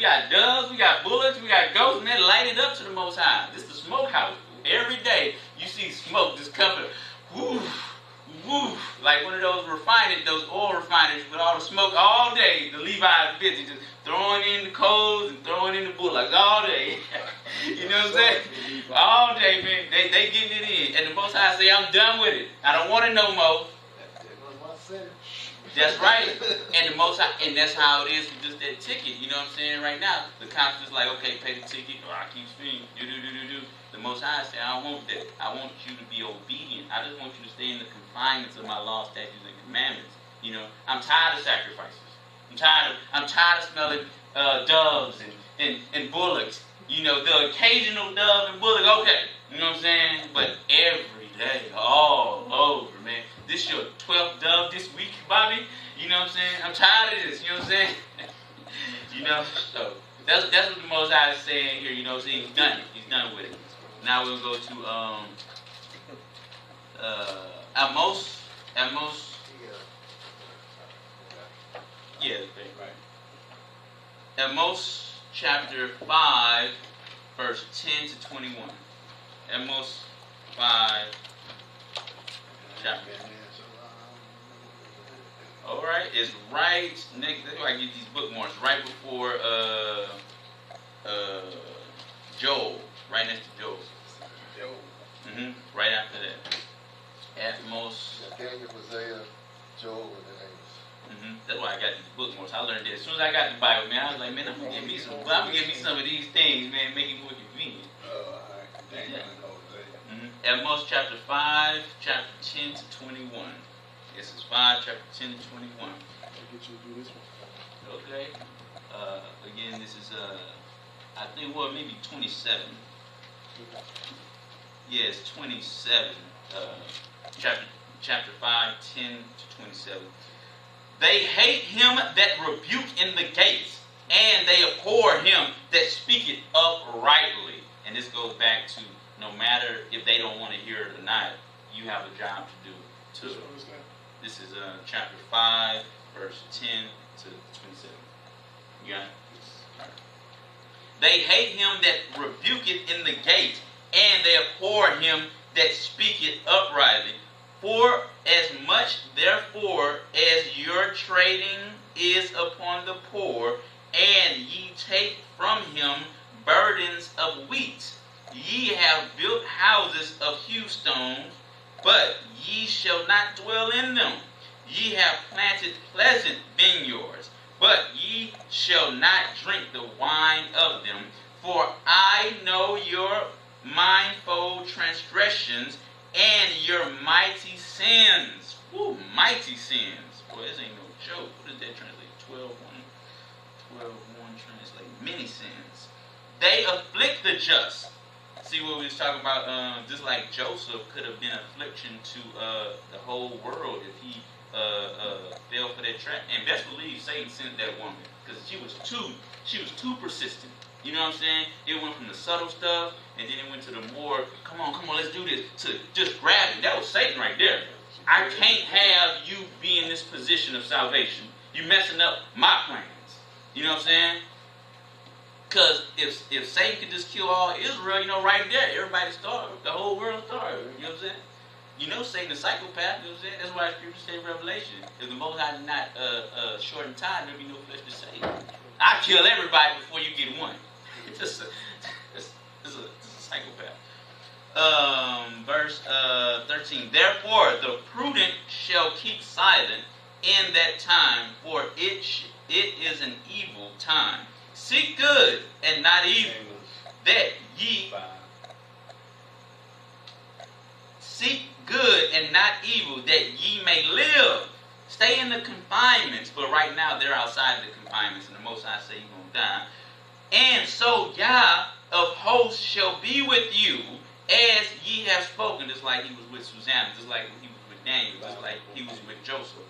got doves, we got bullets, we got goats, man. Light it up to the Most High. This is the smokehouse. Every day you see smoke just coming. Woo. Woo, like one of those oil refineries with all the smoke all day. The Levi's busy just throwing in the coals and throwing in the bullocks all day. You know what I'm saying? All day, man. They getting it in. And the Most High say, I'm done with it. I don't want it no more. That's right. And the Most High, and that's how it is with just that ticket. You know what I'm saying? Right now, the cops is like, okay, pay the ticket, or I keep speeding. Do. The Most High said, I don't want that. I want you to be obedient. I just want you to stay in the confinements of my law, statutes, and commandments. You know, I'm tired of sacrifices. I'm tired of smelling doves and bullocks. You know, the occasional dove and bullock, okay. You know what I'm saying? But every day, all over, man. This your 12th dove this week, Bobby. You know what I'm saying? I'm tired of this. You know what I'm saying? You know, so that's what the Most High is saying here. You know what I'm saying? He's done it. He's done with it. Now we'll go to Amos. Yeah, right. Amos chapter 5, verse 10 to 21. Amos 5, chapter. All right, it's right next. That's why I get these bookmarks right before Joel. Right next to Joel. Right after that. Amos. Daniel, Hosea, Joel, and then Amos. That's why I got these bookmarks. I learned that as soon as I got the Bible, man. I was like, man, I'm gonna give me some of these things, man, make it more convenient. Alright. Daniel and Hosea. Amos chapter 5, chapter 10 to 21. This is 5, chapter 10 to 21. I'll get you to do this one. Okay. Again, this is I think maybe 27. Yeah, it's 27. Chapter 5, 10 to 27. They hate him that rebuke in the gates, and they abhor him that speaketh uprightly. And this goes back to no matter if they don't want to hear it or not, you have a job to do too. This is chapter 5, verse 10 to 27. You got it? They hate him that rebuketh in the gate, and they abhor him that speaketh uprightly. For as much therefore as your trading is upon the poor, and ye take from him burdens of wheat, ye have built houses of hew stones, but ye shall not dwell in them. Ye have planted pleasant vineyards, but ye shall not drink the wine of them. For I know your manifold transgressions and your mighty sins. Woo, mighty sins. Boy, this ain't no joke. What does that translate? 12:1 translate many sins. They afflict the just. See what we was talking about, just like Joseph could have been affliction to the whole world if he fell for that trap. And best believe Satan sent that woman because she was too persistent. You know what I'm saying? It went from the subtle stuff and then it went to the more, come on, let's do this, to just grabbing. That was Satan right there. I can't have you be in this position of salvation. You messing up my plans. You know what I'm saying? Because if Satan could just kill all Israel, you know, right there, everybody starved. The whole world starved. You know what I'm saying? You know Satan is a psychopath. You know what I'm saying? That's why Scripture says in Revelation, if the Most High did not shorten time, there'll be no flesh to save. I kill everybody before you get one. It's just a psychopath. Verse 13. Therefore, the prudent shall keep silent in that time, for it is an evil time. Seek good and not evil, that ye seek good and not evil, that ye may live. Stay in the confinements, but right now they're outside the confinements, and the Most High say you're going to die. And so Yah of hosts shall be with you, as ye have spoken, just like he was with Susanna, just like he was with Daniel, just like he was with Joseph.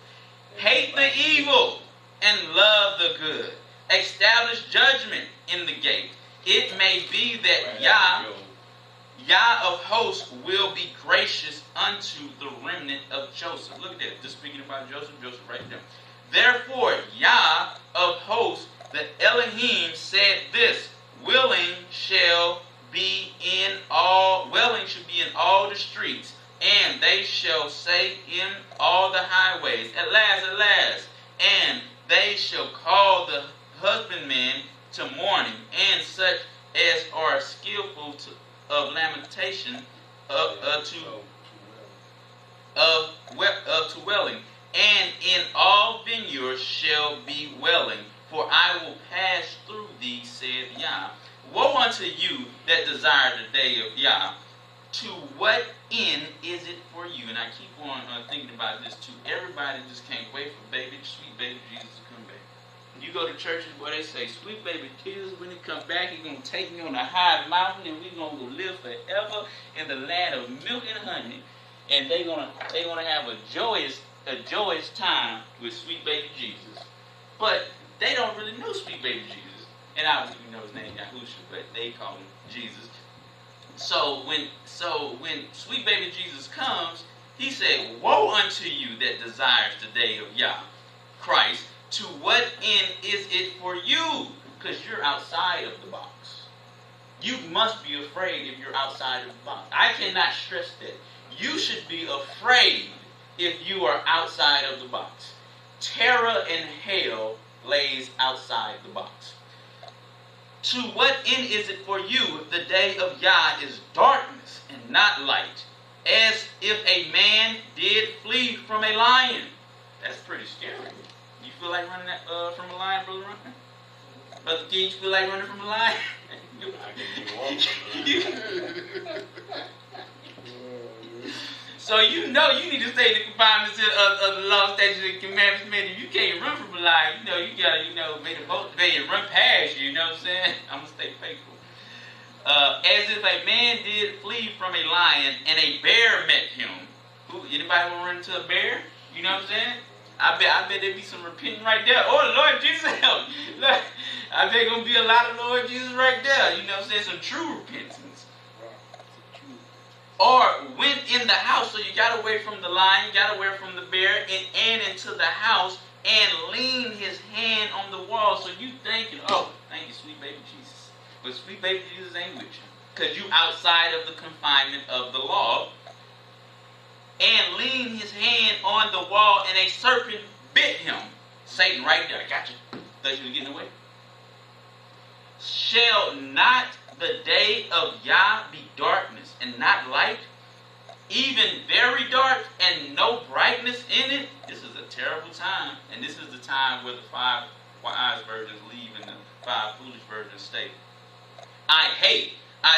Hate the evil and love the good. Establish judgment in the gate. It may be that Yah of hosts will be gracious unto the remnant of Joseph. Look at that. Just speaking about Joseph right there. Therefore, Yah of hosts, the Elohim, said this: willing shall be in all the streets, and they shall say in all the highways, at last, and they shall call the husbandmen to mourning, and such as are skillful of lamentation to wailing, and in all vineyards shall be wailing, for I will pass through thee, saith Yah. Woe unto you that desire the day of Yah. To what end is it for you? And I keep on thinking about this too. Everybody just can't wait for sweet baby Jesus to come back. You go to churches where they say, sweet baby Jesus, when he come back, he's going to take me on a high mountain and we're going to live forever in the land of milk and honey. And they're gonna have a joyous time with sweet baby Jesus. But they don't really know sweet baby Jesus. And obviously we know his name Yahusha, but they call him Jesus. So when sweet baby Jesus comes, he said, woe unto you that desires the day of Yah, Christ. To what end is it for you? Because you're outside of the box. You must be afraid if you're outside of the box. I cannot stress that. You should be afraid if you are outside of the box. Terror and hell lays outside the box. To what end is it for you? The day of Yah is darkness and not light, as if a man did flee from a lion. That's pretty scary. You feel like running from a lion, Brother Runner? Brother King, you feel like running from a lion? So you know you need to stay in the confinements of the law, statutes, and commandments, man. If you can't run from a lion, you gotta, make the boat run past you, you know what I'm saying? I'm gonna stay faithful. As if a man did flee from a lion and a bear met him. Anybody want to run into a bear? You know what I'm saying? I bet there'd be some repenting right there. Oh, Lord Jesus help. Look, I bet gonna be a lot of Lord Jesus right there. You know what I'm saying? Some true repentance. or went in the house, so you got away from the lion, you got away from the bear, and into the house, and leaned his hand on the wall. So you thinking, oh, thank you, sweet baby Jesus. But sweet baby Jesus ain't with you, because you outside of the confinement of the law. And leaned his hand on the wall, and a serpent bit him. Satan right there, I got you. Thought you were getting away. Shall not the day of Yah be darkness and not light, even very dark and no brightness in it? This is a terrible time, and this is the time where the 5 wise virgins leave and the 5 foolish virgins stay. I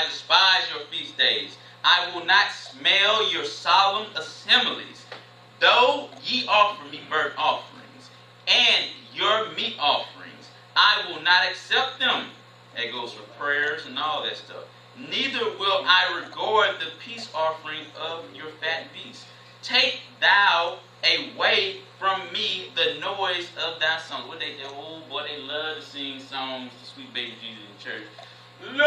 despise your feast days. I will not smell your solemn assemblies. Though ye offer me burnt offerings and your meat offerings, I will not accept them. That goes for prayers and all that stuff. Neither will I regard the peace offering of your fat beasts. Take thou away from me the noise of thy songs. What they do? Oh boy, they love to sing songs to sweet baby Jesus in church. Lord,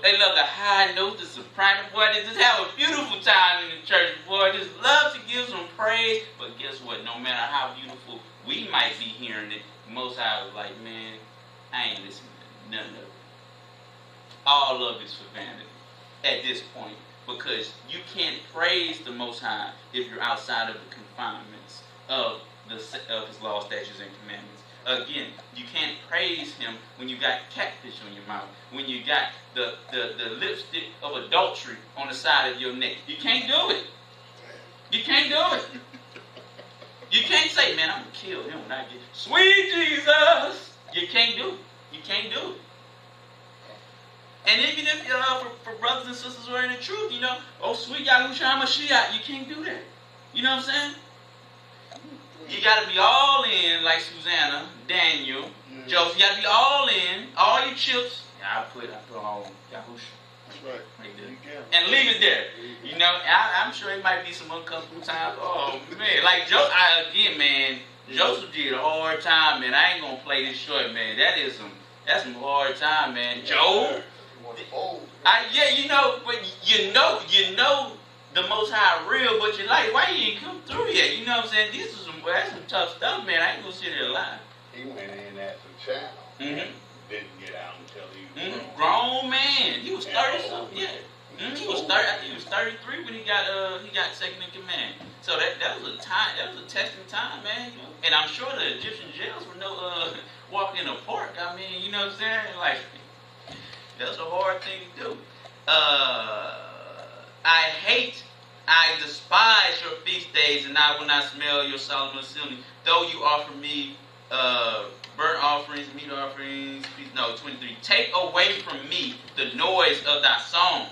they love the high notes, the soprano. Boy, they just have a beautiful time in the church. Boy, just love to give some praise. But guess what? No matter how beautiful we might be hearing it, Most High was like, man, I ain't listening to none of it. All of it's for vanity at this point, because you can't praise the Most High if you're outside of the confinements of His law, statutes, and commandments. Again, you can't praise Him when you got catfish on your mouth, when you got the lipstick of adultery on the side of your neck. You can't do it. You can't do it. You can't say, man, I'm going to kill him when I get sweet Jesus. You can't do it. You can't do it. And even if for brothers and sisters who are in the truth, oh, sweet Yahushua Mashiach, you can't do that. You know what I'm saying? You got to be all in, like Susanna, Daniel, Joseph. You got to be all in, all your chips. I put all Yahushua. That's right. Right there. And leave it there. I'm sure it might be some uncomfortable times. Oh, man. Like, Joseph did a hard time, man. I ain't going to play this short, man. That's some hard time, man. Job. But you know the Most High real, but you're like, why you ain't come through yet? You know what I'm saying? That's some tough stuff, man. I ain't gonna sit here lying. He went in as a child. Mm-hmm. Didn't get out until he was grown man. He was 30 something. Yeah. He was 30. I think he was 33 when he got second in command. So that was a time. That was a testing time, man. And I'm sure the Egyptian jails were no walking in the park. I mean, you know what I'm saying? Like, that's a hard thing to do. I despise your feast days, and I will not smell your solemn assembly. Though you offer me burnt offerings, meat offerings. 23. Take away from me the noise of thy songs,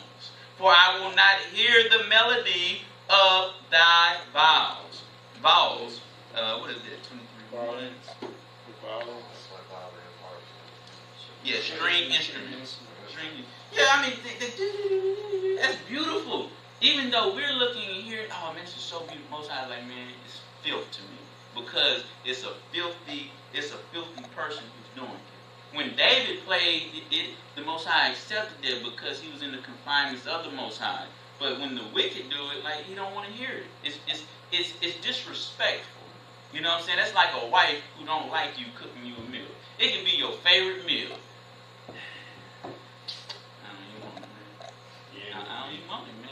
for I will not hear the melody of thy vows. Vowels. What is that? 23. Yeah, string instruments. Yeah, I mean, that's beautiful. Even though we're looking and hearing, oh man, this is so beautiful. Most High, like, man, it's filth to me, because it's a filthy person who's doing it. When David played it, the Most High accepted it because he was in the confinements of the Most High. But when the wicked do it, like, he don't want to hear it. It's disrespectful. You know what I'm saying? That's like a wife who don't like you cooking you a meal. It can be your favorite meal. I don't even want it, man.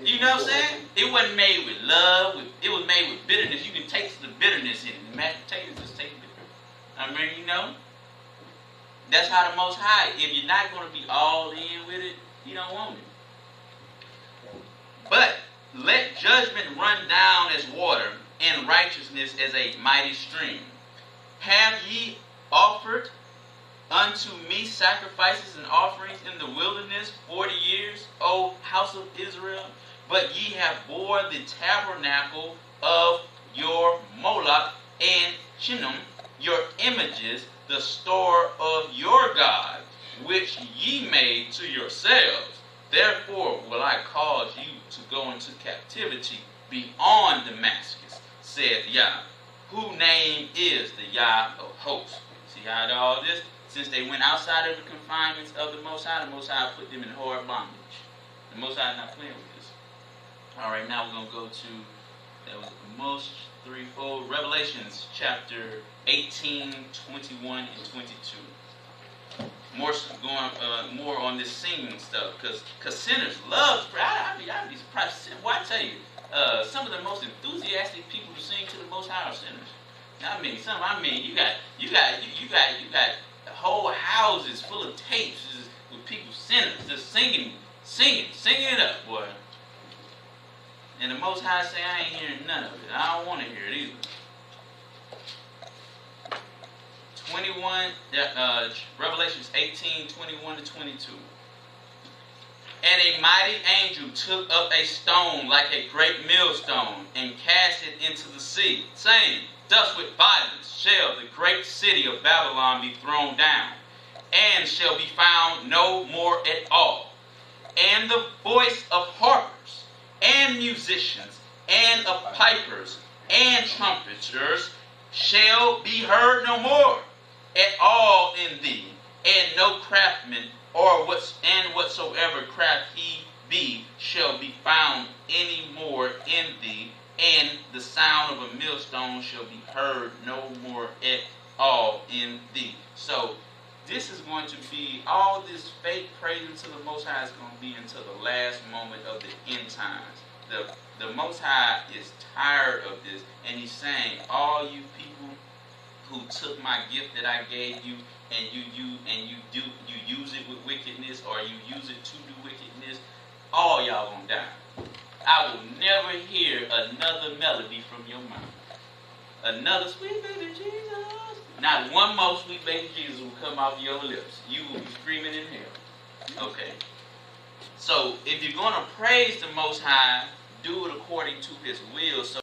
You know what I'm saying? It wasn't made with love. It was made with bitterness. You can taste the bitterness in it. The mashed potatoes just taste bitter. I mean, that's how the Most High. If you're not going to be all in with it, you don't want it. But let judgment run down as water, and righteousness as a mighty stream. Have ye offered unto me sacrifices and offerings in the wilderness 40 years, O house of Israel? But ye have bore the tabernacle of your Moloch and Chinnom, your images, the store of your God, which ye made to yourselves. Therefore will I cause you to go into captivity beyond Damascus, saith Yah, whose name is the Yah of hosts. See how all this? Since they went outside of the confinements of the Most High put them in hard bondage. The Most High is not playing with this. All right, now we're going to go to, that was most threefold, Revelations chapter 18, 21, and 22. More on this singing stuff, because sinners love. I'd be surprised. Well, I tell you, some of the most enthusiastic people to sing to the Most High are sinners. You got whole houses full of tapes with people sinners just singing it up, boy. And the Most High say, I ain't hearing none of it. I don't want to hear it either. 21, Revelations 18, 21 to 22. And a mighty angel took up a stone like a great millstone and cast it into the sea, saying, Thus with violence shall the great city of Babylon be thrown down, and shall be found no more at all. And the voice of harpers, and musicians, and of pipers, and trumpeters shall be heard no more at all in thee, and no craftsman whatsoever craft he be shall be found any more in thee, and the sound of a millstone shall be heard no more at all in thee. So this is going to be, all this fake praising to the Most High is going to be until the last moment of the end times. The Most High is tired of this, and he's saying, all you people who took my gift that I gave you and you use it with wickedness, or you use it to do wickedness, all y'all gonna die. I will never hear another melody from your mouth. Another sweet baby Jesus. Not one more sweet baby Jesus will come off your lips. You will be screaming in hell. Okay. So if you're gonna praise the Most High, do it according to his will. So